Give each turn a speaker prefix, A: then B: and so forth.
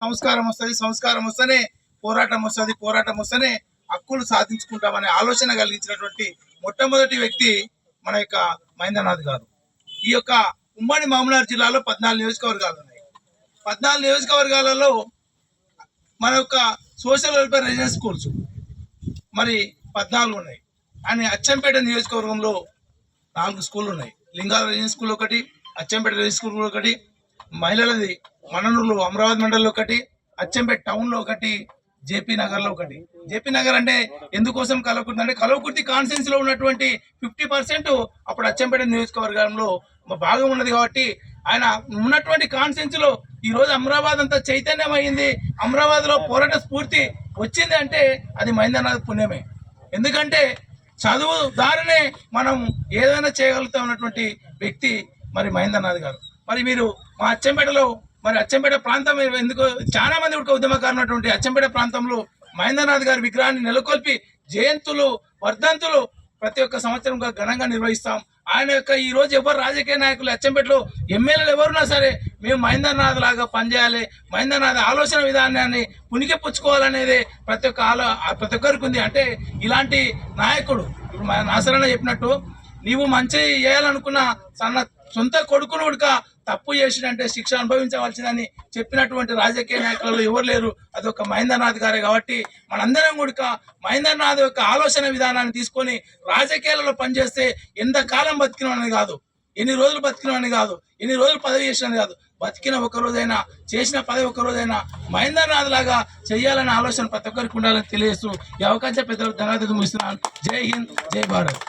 A: సంస్కారం వస్తేనే పోరాటం వస్తేనే హక్కులు సాధించుకుంటామనే ఆలోచన కలిగించినటువంటి మొట్టమొదటి వ్యక్తి మన యొక్క మహేంద్రనాథ్ గారు. ఈ యొక్క ఉమ్మడి మహబూబ్నగర్ జిల్లాలో 14 నియోజకవర్గాలు ఉన్నాయి. 14 నియోజకవర్గాలలో మన యొక్క సోషల్ వెల్ఫేర్ రెసిడెన్స్ స్కూల్స్ మరి 14 ఉన్నాయి. అని అచ్చంపేట నియోజకవర్గంలో 4 స్కూళ్ళు ఉన్నాయి. లింగాల రెసిడెన్స్ స్కూల్ ఒకటి, అచ్చంపేట రెసిడెన్స్ స్కూల్ ఒకటి, మహిళలది మననూరులో అమరావతి మండలంలో ఒకటి, అచ్చంపేట టౌన్లో ఒకటి, జేపీ నగర్లో ఒకటి. జేపీ నగర్ అంటే ఎందుకోసం కలవకుర్తి అంటే కలవకుర్తి కాన్స్టిట్యున్సీ లో ఉన్నటువంటి 50% అప్పుడు అచ్చంపేట నియోజకవర్గంలో భాగం ఉన్నది. కాబట్టి ఆయన ఉన్నటువంటి కాన్స్టిట్యున్సీలో ఈ రోజు అమరాబాద్ అంతా చైతన్యం అయింది, అమరాబాద్ లో పోరాట స్ఫూర్తి వచ్చింది అంటే అది మహేంద్రనాథ్ పుణ్యమే. ఎందుకంటే చదువు దారినే మనం ఏదైనా చేయగలుగుతాం అన్నటువంటి వ్యక్తి మరి మహేంద్రనాథ్ గారు. మరి మీరు మా అచ్చంపేటలో మరి అచ్చంపేట ప్రాంతం ఎందుకు చాలా మంది ఉద్యమకారులు ఉన్నటువంటి అచ్చంపేట ప్రాంతంలో మహేంద్రనాథ్ గారి విగ్రహాన్ని నెలకొల్పి జయంతులు వర్ధంతులు ప్రతి ఒక్క సంవత్సరం ఘనంగా నిర్వహిస్తాం. ఆయన యొక్క ఈ రోజు ఎవరు రాజకీయ నాయకులు అచ్చంపేటలో ఎమ్మెల్యేలు ఎవరున్నా సరే మేము మహేంద్రనాథ్ లాగా పనిచేయాలి, మహేంద్రనాథ్ ఆలోచన విధానాన్ని పునికి పుచ్చుకోవాలనేది ప్రతి ఒక్కరికి ఉంది. అంటే ఇలాంటి నాయకుడు ఇప్పుడు నాసరన్న చెప్పినట్టు నీవు మంచి చేయాలనుకున్న సొంత కొడుకును ఉడక తప్పు చేసినంటే శిక్ష అనుభవించవలసిందని చెప్పినటువంటి రాజకీయ నాయకులలో ఎవరు లేరు, అదొక మహేంద్రనాథ్ గారే. కాబట్టి మనందరం కూడా మహేంద్రనాథ్ యొక్క ఆలోచన విధానాన్ని తీసుకొని రాజకీయాలలో పనిచేస్తే ఎంతకాలం బతికినని కాదు, ఎన్ని రోజులు బతికినని కాదు, ఎన్ని రోజులు పదవి చేసినని కాదు, బతికిన ఒక రోజైనా చేసిన పదవి ఒక రోజైనా మహేంద్రనాథ్ లాగా చేయాలనే ఆలోచన ప్రతి ఒక్కరికి ఉండాలని తెలియజేస్తూ ఈ అవకాశం పెద్ద ధన్యవాదాలు ముగిస్తున్నాను. జై హింద్, జై భారత్.